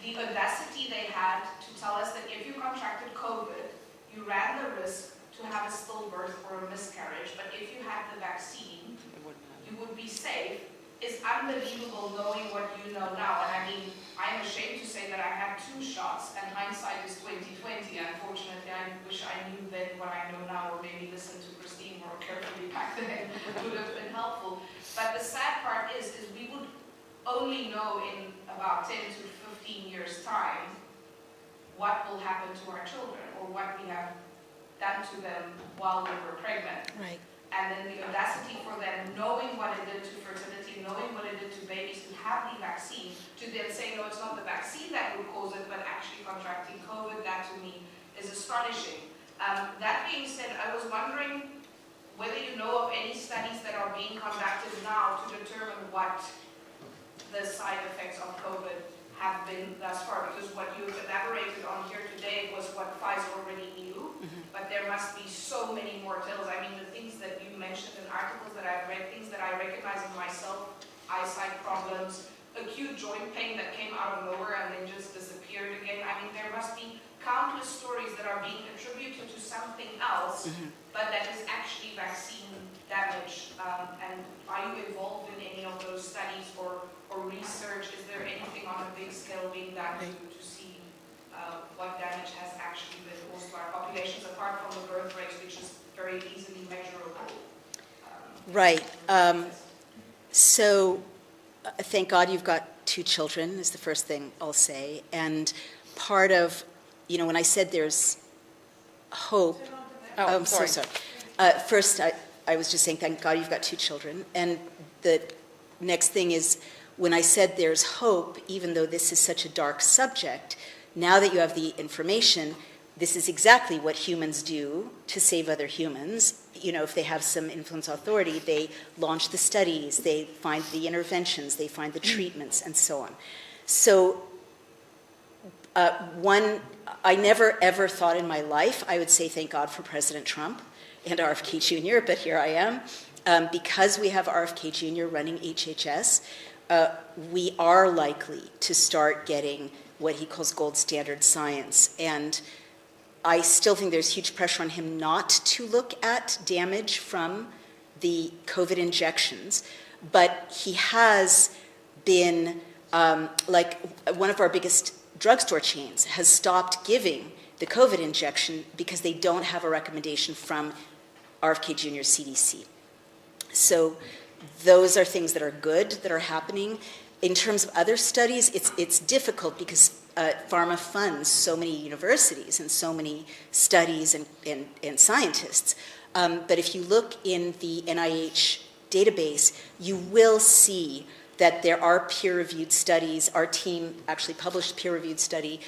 the audacity they had to tell us that if you contracted COVID, you ran the risk to have a stillbirth or a miscarriage, but if you had the vaccine, you would be safe, is unbelievable knowing what you know now. And I mean, I'm ashamed to say that I had 2 shots, and hindsight is 2020. Unfortunately, I wish I knew then what I know now, or maybe listened to Christine more carefully back then. It would have been helpful. But the sad part is we would only know in about 10 to 15 years' time what will happen to our children, or what we have done to them while they were pregnant. Right. And then the audacity for them, knowing what it did to fertility, knowing what it did to babies who have the vaccine, to then say, no, it's not the vaccine that would cause it, but actually contracting COVID, that to me is astonishing. That being said, I was wondering whether you know of any studies that are being conducted now to determine what the side effects of COVID have been thus far, because what you've elaborated on here today was what Pfizer already knew, but there must be so many more tales. I mean, the things that you mentioned in articles that I've read, things that I recognize in myself, eyesight problems, acute joint pain that came out of nowhere and then just disappeared again. I mean, there must be countless stories that are being attributed to something else, but that is actually vaccine damage. And are you involved in any of those studies or research? Is there anything on a big scale being done to see what damage has actually been caused to our populations, apart from the birth rates, which is very easily measurable? Right. So thank God you've got 2 children, is the first thing I'll say. And part of, you know, when I said there's hope, I'm so sorry. First, I was just saying thank God you've got 2 children. And the next thing is, when I said there's hope, even though this is such a dark subject, now that you have the information, this is exactly what humans do to save other humans. You know, if they have some influence authority, they launch the studies, they find the interventions, they find the treatments, and so on. So I never ever thought in my life I would say thank God for President Trump and RFK Jr., but here I am. Because we have RFK Jr. running HHS, we are likely to start getting what he calls gold standard science. And I still think there's huge pressure on him not to look at damage from the COVID injections, but he has been, like one of our biggest drugstore chains has stopped giving the COVID injection because they don't have a recommendation from RFK Jr.'s CDC. So those are things that are good, that are happening. In terms of other studies, it's difficult because pharma funds so many universities and so many studies and scientists. But if you look in the NIH database, you will see that there are peer-reviewed studies. Our team actually published a peer-reviewed study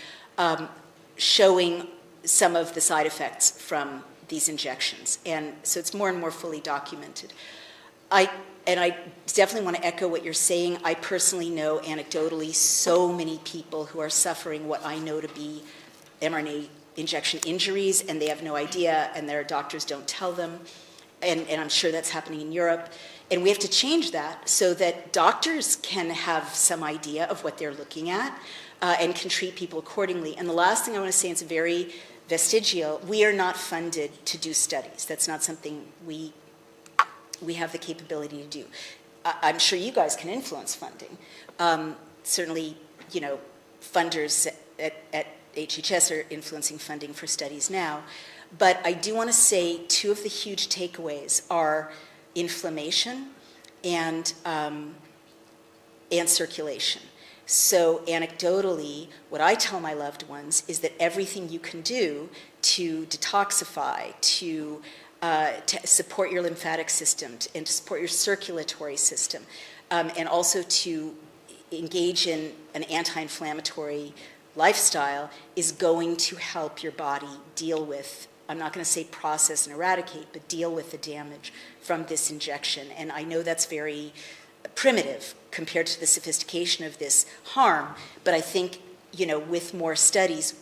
showing some of the side effects from these injections. And so it's more and more fully documented. I definitely want to echo what you're saying. I personally know anecdotally so many people who are suffering what I know to be mRNA injection injuries, and they have no idea, and their doctors don't tell them. And I'm sure that's happening in Europe. And we have to change that so that doctors can have some idea of what they're looking at and can treat people accordingly. And the last thing I want to say, it's very vestigial, we are not funded to do studies. That's not something we have the capability to do. I'm sure you guys can influence funding. Certainly, you know, funders at HHS are influencing funding for studies now. But I do want to say 2 of the huge takeaways are inflammation and circulation. So anecdotally, what I tell my loved ones is that everything you can do to detoxify, to support your lymphatic system, and to support your circulatory system, and also to engage in an anti-inflammatory lifestyle is going to help your body deal with, I'm not going to say process and eradicate, but deal with the damage from this injection. And I know that's very primitive compared to the sophistication of this harm, but I think, you know, with more studies,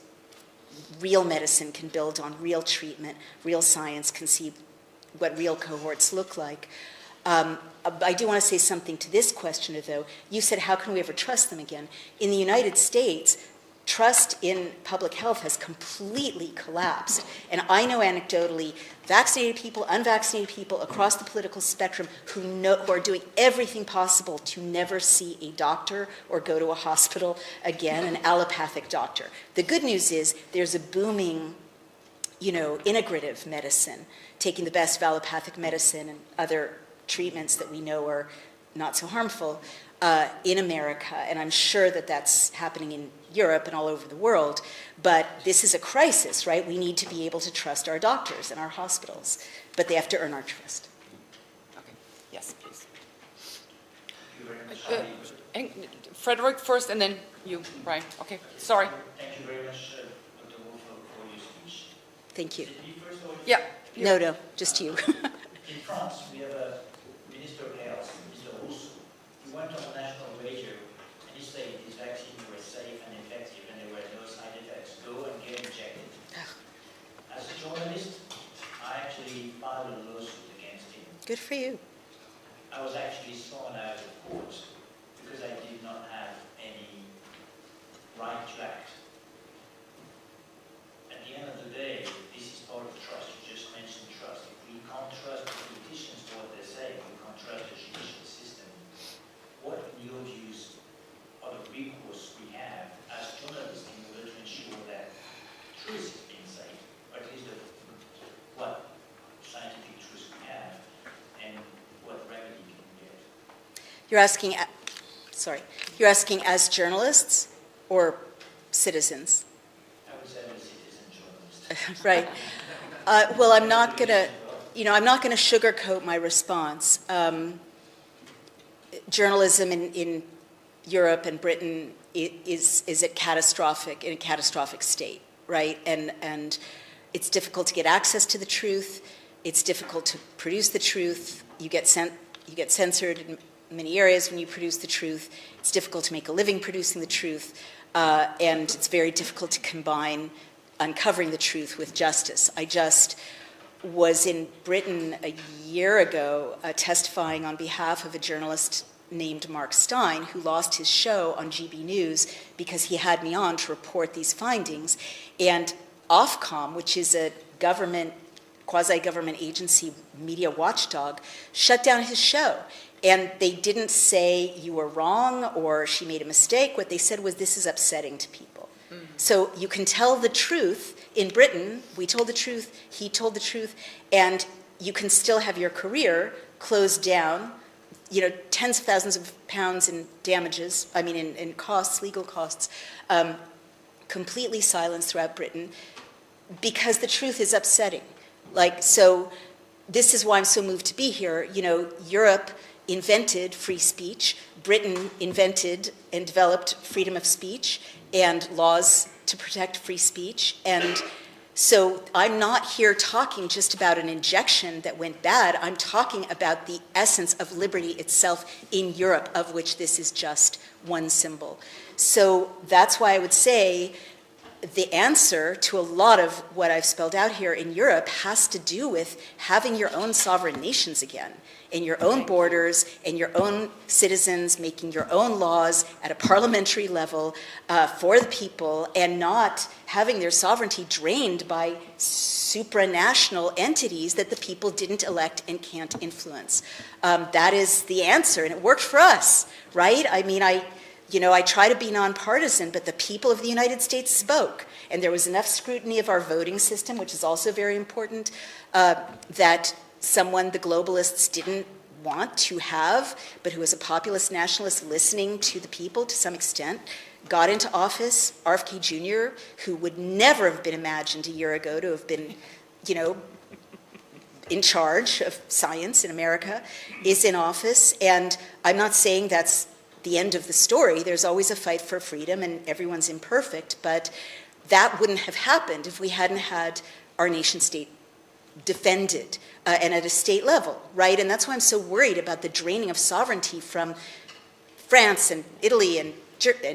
real medicine can build on real treatment, real science can see what real cohorts look like. I do want to say something to this question, though. You said, how can we ever trust them again? In the United States, trust in public health has completely collapsed. And I know anecdotally vaccinated people, unvaccinated people across the political spectrum who are doing everything possible to never see a doctor or go to a hospital again, an allopathic doctor. The good news is there's a booming, integrative medicine, taking the best of allopathic medicine and other treatments that we know are not so harmful in America, and I'm sure that that's happening in Europe and all over the world, but this is a crisis, right? We need to be able to trust our doctors and our hospitals, but they have to earn our trust. Okay. Yes, please. Thank you very much. Frederick first, and then you, Brian. Okay, sorry. Thank you very much, Dr. Wolf, for your speech. Thank you. Is it me first or Yeah. No, just you. In France, we have a Minister of Health, Mr. Rousseau. He went on the national radio and he said these vaccines were safe and effective and there were no side effects. Go and get injected. As a journalist, I actually filed a lawsuit against him. Good for you. I was actually thrown out of court because I did not have any right to act. At the end of the day, this is part of trust. You just mentioned trust. If we can't trust the politicians for what they say, we can't trust the judicial system. What, in your views, are the recourse we have as journalists in order to ensure that truth is being said, or at least what scientific truth we have, and what remedy can we get? You're asking as journalists or citizens? I would say I'm a citizen journalist. Right. Well, I'm not going to sugarcoat my response. Journalism in Europe and Britain is in a catastrophic state, right? And it's difficult to get access to the truth. It's difficult to produce the truth. You get censored in many areas when you produce the truth. It's difficult to make a living producing the truth, and it's very difficult to combine uncovering the truth with justice. I just was in Britain a year ago testifying on behalf of a journalist named Mark Stein, who lost his show on GB News because he had me on to report these findings. And Ofcom, which is a quasi-government agency media watchdog, shut down his show. And they didn't say you were wrong or she made a mistake. What they said was, this is upsetting to people. So you can tell the truth in Britain. We told the truth, he told the truth, and you can still have your career closed down, tens of thousands of pounds in damages, in costs, legal costs, completely silenced throughout Britain because the truth is upsetting. So this is why I'm so moved to be here. Europe invented free speech. Britain invented and developed freedom of speech and laws to protect free speech. And so I'm not here talking just about an injection that went bad. I'm talking about the essence of liberty itself in Europe, of which this is just one symbol. So that's why I would say the answer to a lot of what I've spelled out here in Europe has to do with having your own sovereign nations again, in your own borders, and your own citizens making your own laws at a parliamentary level for the people, and not having their sovereignty drained by supranational entities that the people didn't elect and can't influence. That is the answer, and it worked for us, right? I try to be nonpartisan, but the people of the United States spoke, and there was enough scrutiny of our voting system, which is also very important, that someone the globalists didn't want to have, but who was a populist nationalist listening to the people to some extent, got into office. RFK Jr., who would never have been imagined a year ago to have been, in charge of science in America, is in office. And I'm not saying that's the end of the story. There's always a fight for freedom, and everyone's imperfect, but that wouldn't have happened if we hadn't had our nation state defended and at a state level, right? And that's why I'm so worried about the draining of sovereignty from France and Italy and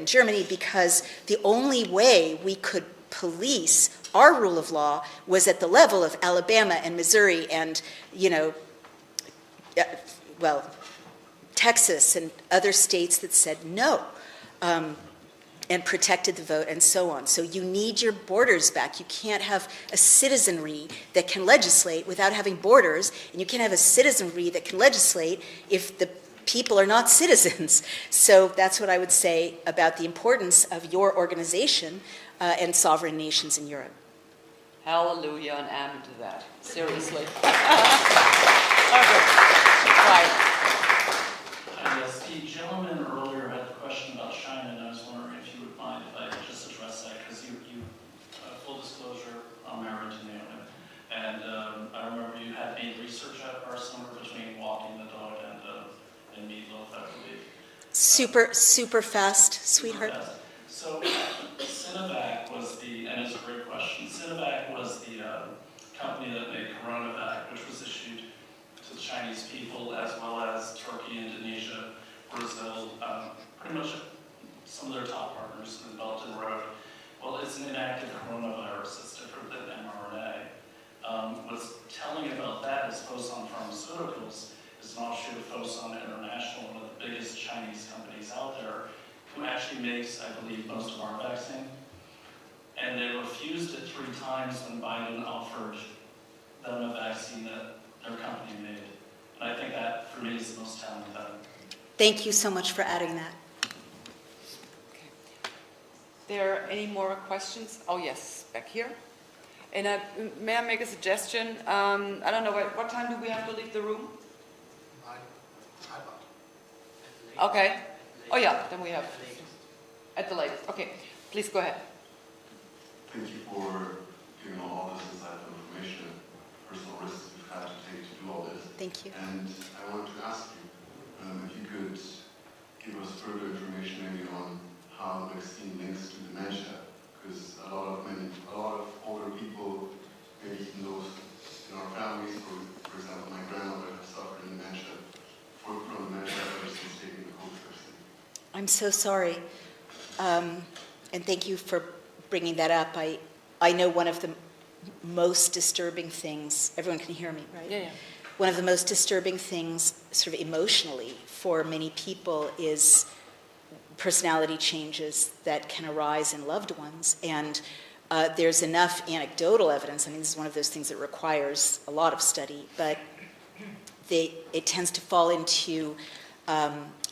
Germany, because the only way we could police our rule of law was at the level of Alabama and Missouri and, Texas and other states that said no. and protected the vote and so on. So you need your borders back. You can't have a citizenry that can legislate without having borders, and you can't have a citizenry that can legislate if the people are not citizens. So that's what I would say about the importance of your organization and sovereign nations in Europe. Hallelujah and amen to that. Seriously. Okay. Right. Yes, the gentleman earlier had a question about China, and I was wondering if you would mind if I just address that, because full disclosure, I'm married to Naomi, and I remember you had made research at our summer between walking the dog and meatloaf, I believe. Super fast, sweetheart. So, Sinovac was and it's a great question, Sinovac was the company that made CoronaVac, which was issued to the Chinese people as well as Turkey, Indonesia, Brazil, pretty much some of their top partners in the Belt and Road. Well, it's an inactive coronavirus. It's different than mRNA. What's telling about that is Fosun Pharmaceuticals is an offshoot of Fosun International, one of the biggest Chinese companies out there, who actually makes, I believe, most of our vaccine. And they refused it 3 times when Biden offered them a vaccine that their company made. And I think that, for me, is the most telling of that. Thank you so much for adding that. Okay. There any more questions? Oh, yes, back here. And may I make a suggestion? I don't know, what time do we have to leave the room? Okay. Oh, yeah, then we have at the latest. Okay, please go ahead. Thank you for giving all this insightful information, personal risks we've had to take to do all this. Thank you. And I wanted to ask you if you could give us further information maybe on how the vaccine links to dementia, because a lot of older people, maybe even those in our families, for example, my grandmother has suffered dementia from dementia ever since taking the COVID vaccine. I'm so sorry. And thank you for bringing that up. I know one of the most disturbing things, everyone can hear me, right? Yeah. One of the most disturbing things, sort of emotionally, for many people is personality changes that can arise in loved ones. And there's enough anecdotal evidence. I mean, this is one of those things that requires a lot of study, but it tends to fall into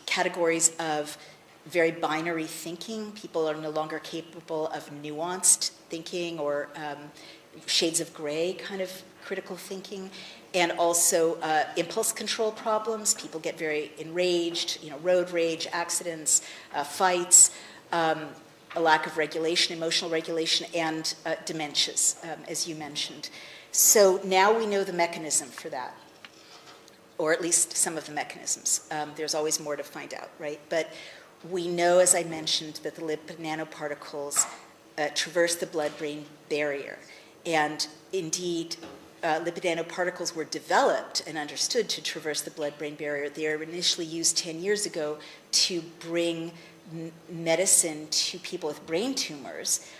categories of very binary thinking. People are no longer capable of nuanced thinking or shades of gray kind of critical thinking, and also impulse control problems. People get very enraged, road rage, accidents, fights, a lack of regulation, emotional regulation, and dementias, as you mentioned. So now we know the mechanism for that, or at least some of the mechanisms. There's always more to find out, right? But we know, as I mentioned, that the lipid nanoparticles traverse the blood-brain barrier. And indeed, lipid nanoparticles were developed and understood to traverse the blood-brain barrier. They were initially used 10 years ago to bring medicine to people with brain tumors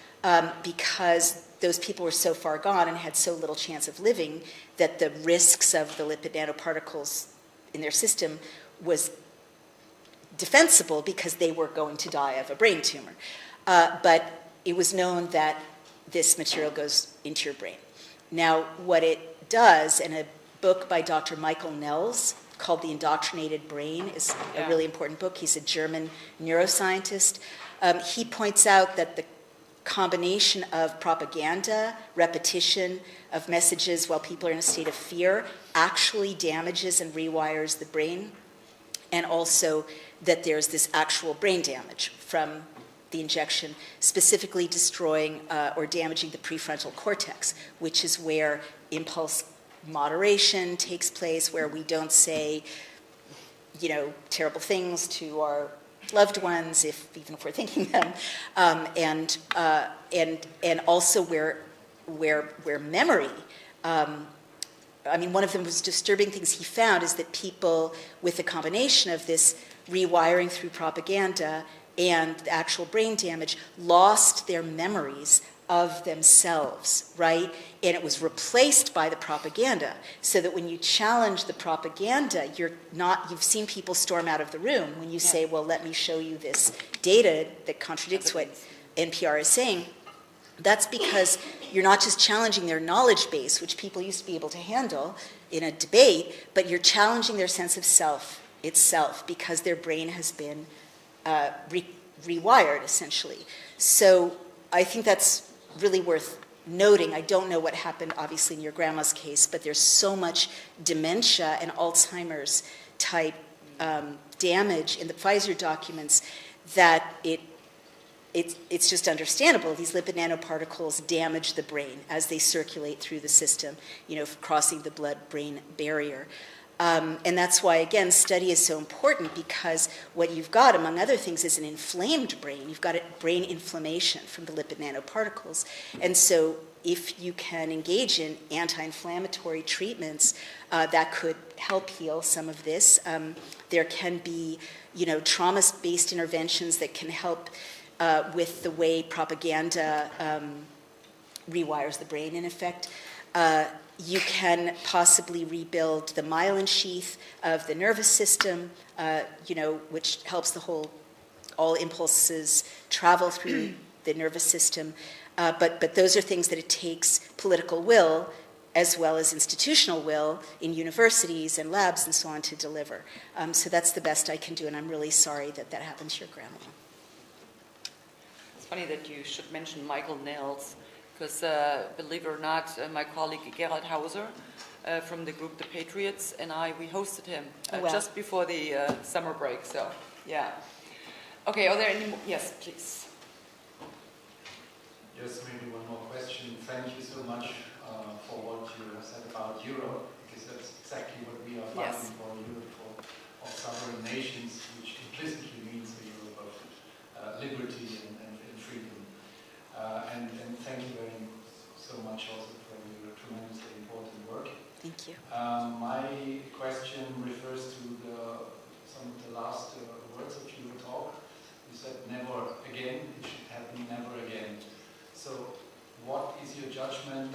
because those people were so far gone and had so little chance of living that the risks of the lipid nanoparticles in their system was defensible because they were going to die of a brain tumor. But it was known that this material goes into your brain. Now, what it does, in a book by Dr. Michael Nels called The Indoctrinated Brain, is a really important book. He's a German neuroscientist. He points out that the combination of propaganda, repetition of messages while people are in a state of fear actually damages and rewires the brain, and also that there's this actual brain damage from the injection, specifically destroying or damaging the prefrontal cortex, which is where impulse moderation takes place, where we don't say, terrible things to our loved ones, even if we're thinking them, and also where memory. One of the most disturbing things he found is that people with a combination of this rewiring through propaganda and the actual brain damage lost their memories of themselves, right? And it was replaced by the propaganda, so that when you challenge the propaganda, you've seen people storm out of the room when you say, well, let me show you this data that contradicts what NPR is saying. That's because you're not just challenging their knowledge base, which people used to be able to handle in a debate, but you're challenging their sense of self itself, because their brain has been rewired, essentially. So I think that's really worth noting. I don't know what happened, obviously, in your grandma's case, but there's so much dementia and Alzheimer's type damage in the Pfizer documents that it's just understandable. These lipid nanoparticles damage the brain as they circulate through the system, crossing the blood-brain barrier. And that's why, again, study is so important, because what you've got, among other things, is an inflamed brain. You've got brain inflammation from the lipid nanoparticles. And so if you can engage in anti-inflammatory treatments that could help heal some of this, there can be, trauma-based interventions that can help with the way propaganda rewires the brain, in effect. You can possibly rebuild the myelin sheath of the nervous system, which helps all impulses travel through the nervous system. But those are things that it takes political will, as well as institutional will in universities and labs and so on, to deliver. So that's the best I can do, and I'm really sorry that happened to your grandma. It's funny that you should mention Michael Nels, because believe it or not, my colleague Gerald Hauser from the group The Patriots and we hosted him just before the summer break. So, yeah. Okay, are there any more? Yes, please. Yes, maybe one more question. Thank you so much for what you have said about Europe, because that's exactly what we are fighting for, Europe of sovereign nations, which implicitly means a Europe of liberty and freedom. And thank you so much also for your tremendously important work. Thank you. My question refers to some of the last words of your talk. You said never again, it should happen never again. So what is your judgment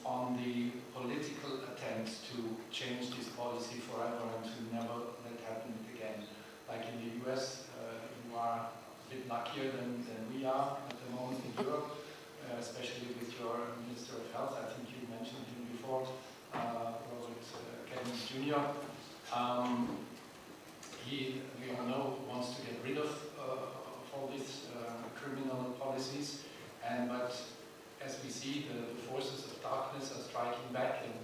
on the political attempt to change this policy forever and to never let happen again? Like in the US, you are a bit luckier than we are at the moment in Europe, especially with your Minister of Health. I think you mentioned him before, Robert Kennedy Jr. He, we all know, wants to get rid of all these criminal policies, but as we see, the forces of darkness are striking back, and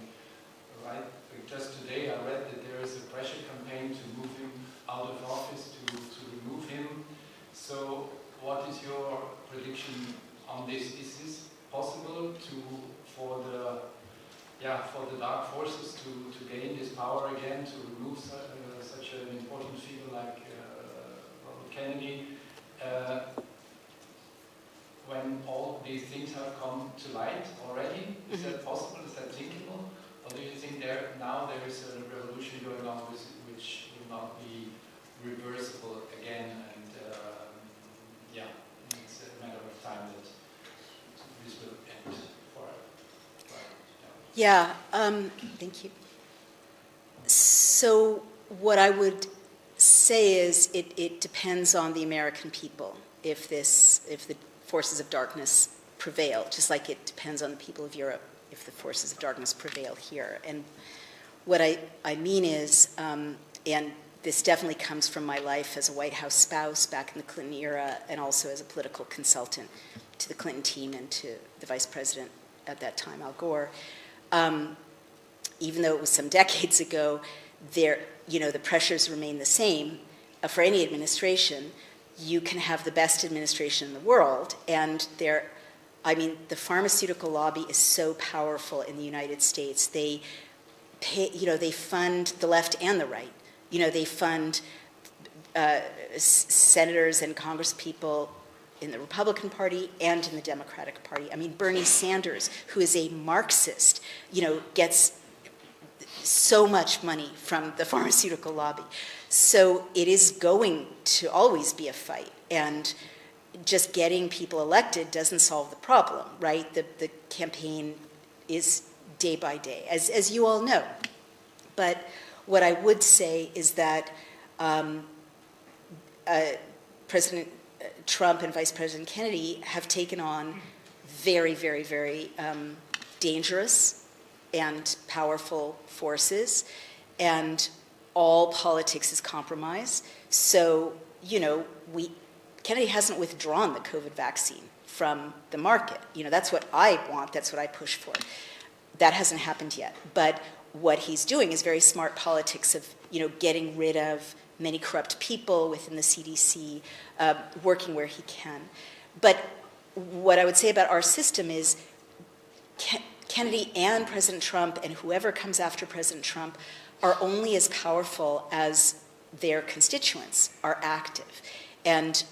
just today I read that there is a pressure campaign to move him out of office, to remove him. So what is your prediction on this? Is this possible for the dark forces to gain this power again, to remove such an important figure like Robert Kennedy, when all these things have come to light already? Is that possible? Is that thinkable? Or do you think there is a revolution going on which will not be reversible again, and it's a matter of time that this will end forever? Yeah, thank you. So what I would say is it depends on the American people if the forces of darkness prevail, just like it depends on the people of Europe if the forces of darkness prevail here. And what I mean is, and this definitely comes from my life as a White House spouse back in the Clinton era, and also as a political consultant to the Clinton team and to the vice president at that time, Al Gore. Even though it was some decades ago, the pressures remain the same for any administration. You can have the best administration in the world, and the pharmaceutical lobby is so powerful in the United States. They fund the left and the right. They fund senators and congresspeople in the Republican Party and in the Democratic Party. Bernie Sanders, who is a Marxist, gets so much money from the pharmaceutical lobby. So it is going to always be a fight. And just getting people elected doesn't solve the problem, right? The campaign is day by day, as you all know. But what I would say is that President Trump and Vice President Kennedy have taken on very, very, very dangerous and powerful forces, and all politics is compromise. So, you know, Kennedy hasn't withdrawn the COVID vaccine from the market. You know, that's what I want, that's what I push for. That hasn't happened yet. But what he's doing is very smart politics of, you know, getting rid of many corrupt people within the CDC, working where he can. But what I would say about our system is Kennedy and President Trump and whoever comes after President Trump are only as powerful as their constituents are active. And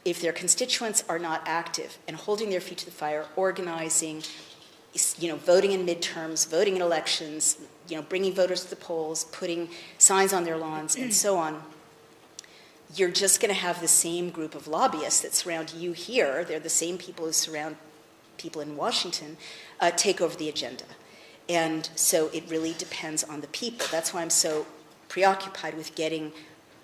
if their constituents are not active and holding their feet to the fire, organizing, you know, voting in midterms, voting in elections, you know, bringing voters to the polls, putting signs on their lawns, and so on, you're just going to have the same group of lobbyists that surround you here. They're the same people who surround people in Washington, take over the agenda. And so it really depends on the people. That's why I'm so preoccupied with getting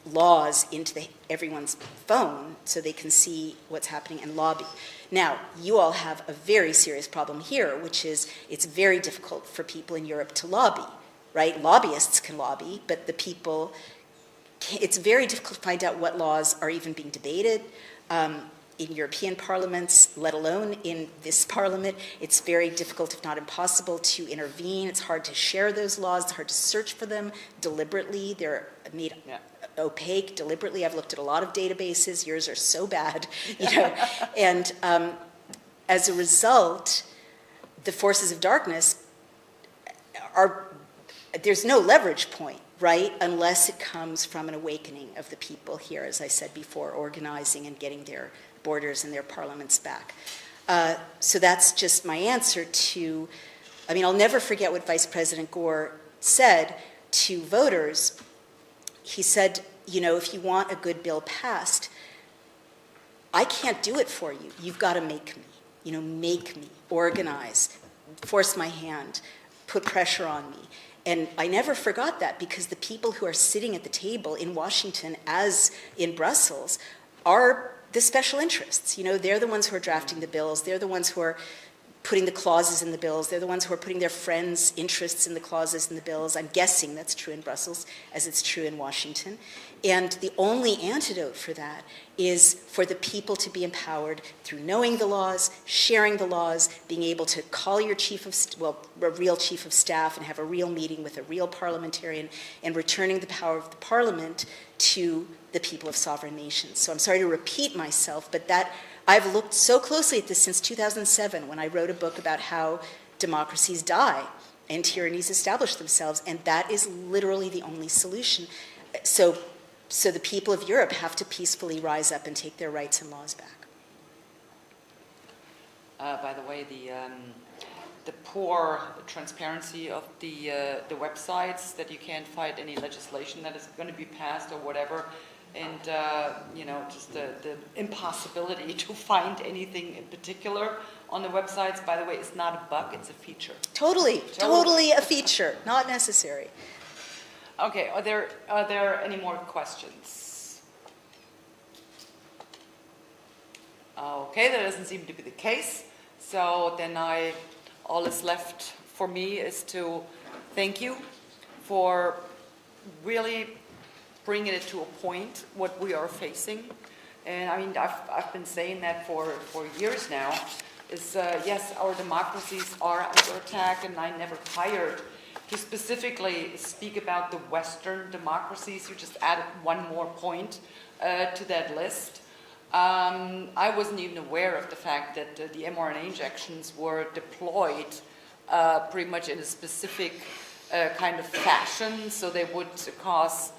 laws into everyone's phone so they can see what's happening and lobby. Now, you all have a very serious problem here, which is it's very difficult for people in Europe to lobby, right? Lobbyists can lobby, but the people, it's very difficult to find out what laws are even being debated in European parliaments, let alone in this parliament. It's very difficult, if not impossible, to intervene. It's hard to share those laws. It's hard to search for them deliberately. They're made opaque deliberately. I've looked at a lot of databases. Yours are so bad, you know. And as a result, the forces of darkness there's no leverage point, right, unless it comes from an awakening of the people here, as I said before, organizing and getting their borders and their parliaments back. So that's just my answer to, I mean, I'll never forget what Vice President Gore said to voters. He said, you know, if you want a good bill passed, I can't do it for you. You've got to make me, you know, make me, organize, force my hand, put pressure on me. And I never forgot that, because the people who are sitting at the table in Washington, as in Brussels, are the special interests. You know, they're the ones who are drafting the bills. They're the ones who are putting the clauses in the bills. They're the ones who are putting their friends' interests in the clauses in the bills. I'm guessing that's true in Brussels, as it's true in Washington. And the only antidote for that is for the people to be empowered through knowing the laws, sharing the laws, being able to call your a real chief of staff and have a real meeting with a real parliamentarian, and returning the power of the parliament to the people of sovereign nations. So I'm sorry to repeat myself, but that I've looked so closely at this since 2007, when I wrote a book about how democracies die and tyrannies establish themselves, and that is literally the only solution. So the people of Europe have to peacefully rise up and take their rights and laws back. By the way, the poor transparency of the websites, that you can't find any legislation that is going to be passed or whatever, and you know, just the impossibility to find anything in particular on the websites, by the way, is not a bug, it's a feature. Totally a feature, not necessary. Okay, are there any more questions? Okay, that doesn't seem to be the case. So then all that's left for me is to thank you for really bringing it to a point what we are facing. And I mean, I've been saying that for years now, is yes, our democracies are under attack, and I never tired to specifically speak about the Western democracies. You just added one more point to that list. I wasn't even aware of the fact that the mRNA injections were deployed pretty much in a specific kind of fashion, so they would cause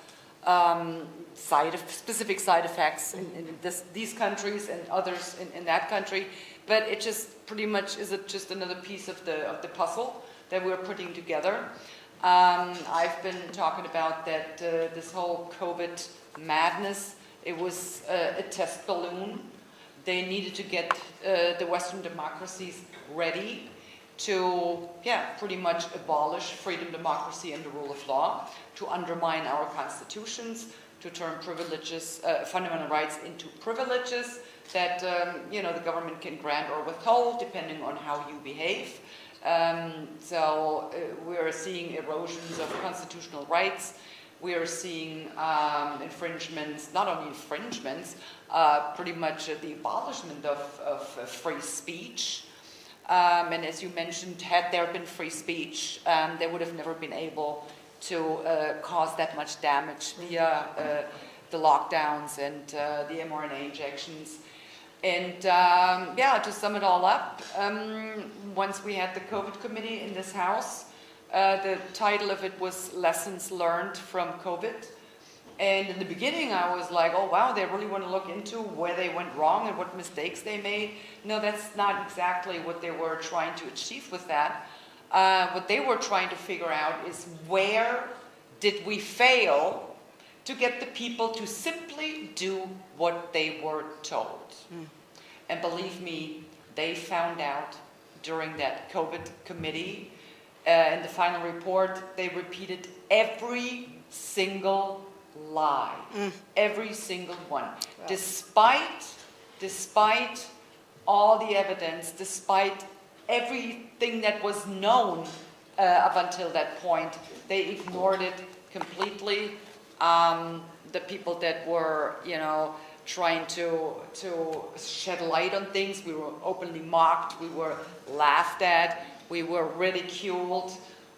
specific side effects in these countries and others in that country. But it just pretty much is just another piece of the puzzle that we're putting together. I've been talking about that this whole COVID madness, it was a test balloon they needed to get the Western democracies ready to, pretty much abolish freedom, democracy, and the rule of law, to undermine our constitutions, to turn privileges, fundamental rights into privileges that, the government can grant or withhold depending on how you behave. So we are seeing erosions of constitutional rights. We are seeing infringements, not only infringements, pretty much the abolishment of free speech. And as you mentioned, had there been free speech, they would have never been able to cause that much damage via the lockdowns and the mRNA injections. And to sum it all up, once we had the COVID committee in this house, the title of it was Lessons Learned from COVID. And in the beginning, I was like, oh, wow, they really want to look into where they went wrong and what mistakes they made. No, that's not exactly what they were trying to achieve with that. What they were trying to figure out is where did we fail to get the people to simply do what they were told. And believe me, they found out during that COVID committee. In the final report, they repeated every single lie, every single one, wow. Despite all the evidence, despite everything that was known up until that point, they ignored it completely. The people that were, trying to shed light on things, we were openly mocked, we were laughed at, we were ridiculed,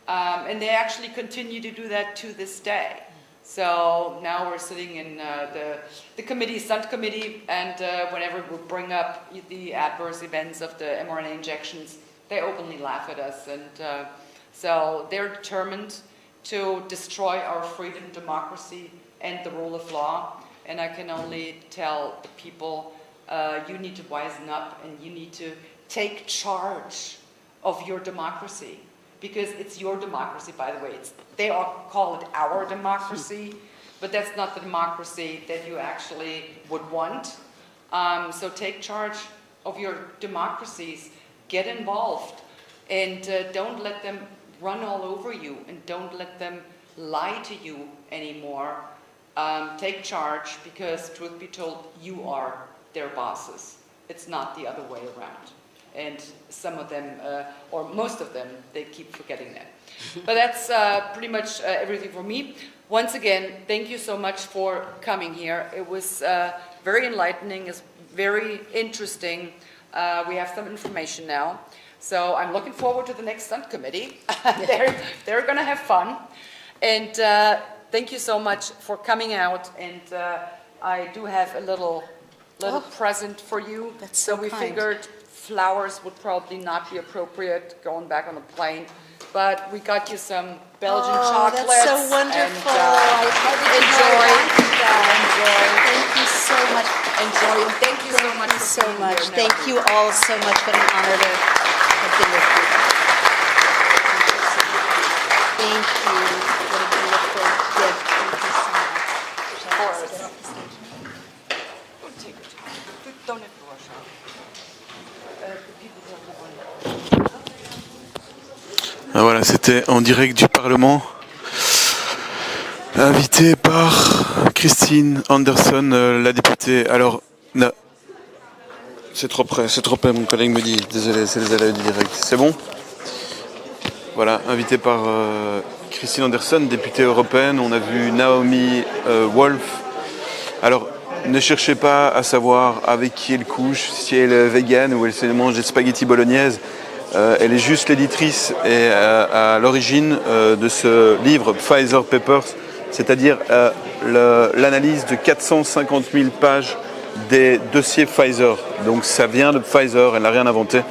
and they actually continue to do that to this day. So now we're sitting in the committee, Stunt Committee, and whenever we bring up the adverse events of the mRNA injections, they openly laugh at us. And so they're determined to destroy our freedom, democracy, and the rule of law. And I can only tell the people, you need to wisen up and you need to take charge of your democracy. Because it's your democracy, by the way. They all call it our democracy, but that's not the democracy that you actually would want. So take charge of your democracies, get involved, and don't let them run all over you, and don't let them lie to you anymore. Take charge, because truth be told, you are their bosses. It's not the other way around. And some of them, or most of them, they keep forgetting that. But that's pretty much everything for me. Once again, thank you so much for coming here. It was very enlightening, it's very interesting. We have some information now. So I'm looking forward to the next Stunt Committee. They're going to have fun. And thank you so much for coming out. And I do have a little present for you. That's so we kind. Figured flowers would probably not be appropriate going back on the plane, but we got you some Belgian chocolates. That's so wonderful. Enjoy. Thank you so much. Enjoy. Thank you so much. Thank you all so much. What an honor to have been with you. Thank you. What a beautiful gift. Thank you so much. Shall I get off the stage? Don't take it. Don't have to rush out. Voilà, c'était en direct du Parlement, invité par Christine Anderson, la députée. Alors, c'est trop près, mon collègue me dit. Désolé, c'est les aléas du direct. C'est bon ? Voilà, invité par Christine Anderson, députée européenne. On a vu Naomi Wolf. Alors, ne cherchez pas à savoir avec qui elle couche, si elle est végane ou elle se mange des spaghettis bolognaises. Elle est juste l'éditrice et à l'origine de ce livre Pfizer Papers, c'est-à-dire l'analyse de 450 000 pages des dossiers Pfizer. Donc ça vient de Pfizer, elle n'a rien inventé,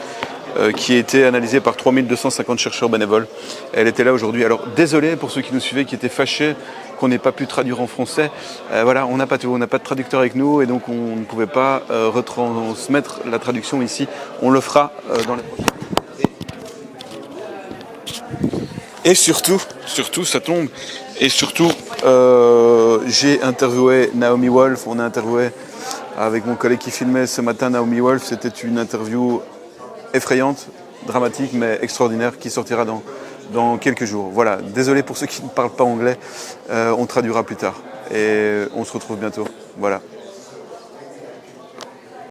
qui a été analysé par 3250 chercheurs bénévoles. Elle était là aujourd'hui. Alors désolé pour ceux qui nous suivaient, qui étaient fâchés qu'on n'ait pas pu traduire en français. Voilà, on n'a pas tout, on n'a pas de traducteur avec nous et donc on ne pouvait pas retransmettre la traduction ici. On le fera dans les prochaines. Et surtout, ça tombe, et surtout, j'ai interviewé Naomi Wolf, on a interviewé avec mon collègue qui filmait ce matin, Naomi Wolf. C'était une interview effrayante, dramatique, mais extraordinaire, qui sortira dans quelques jours. Voilà, désolé pour ceux qui ne parlent pas anglais, on traduira plus tard. Et on se retrouve bientôt. Voilà.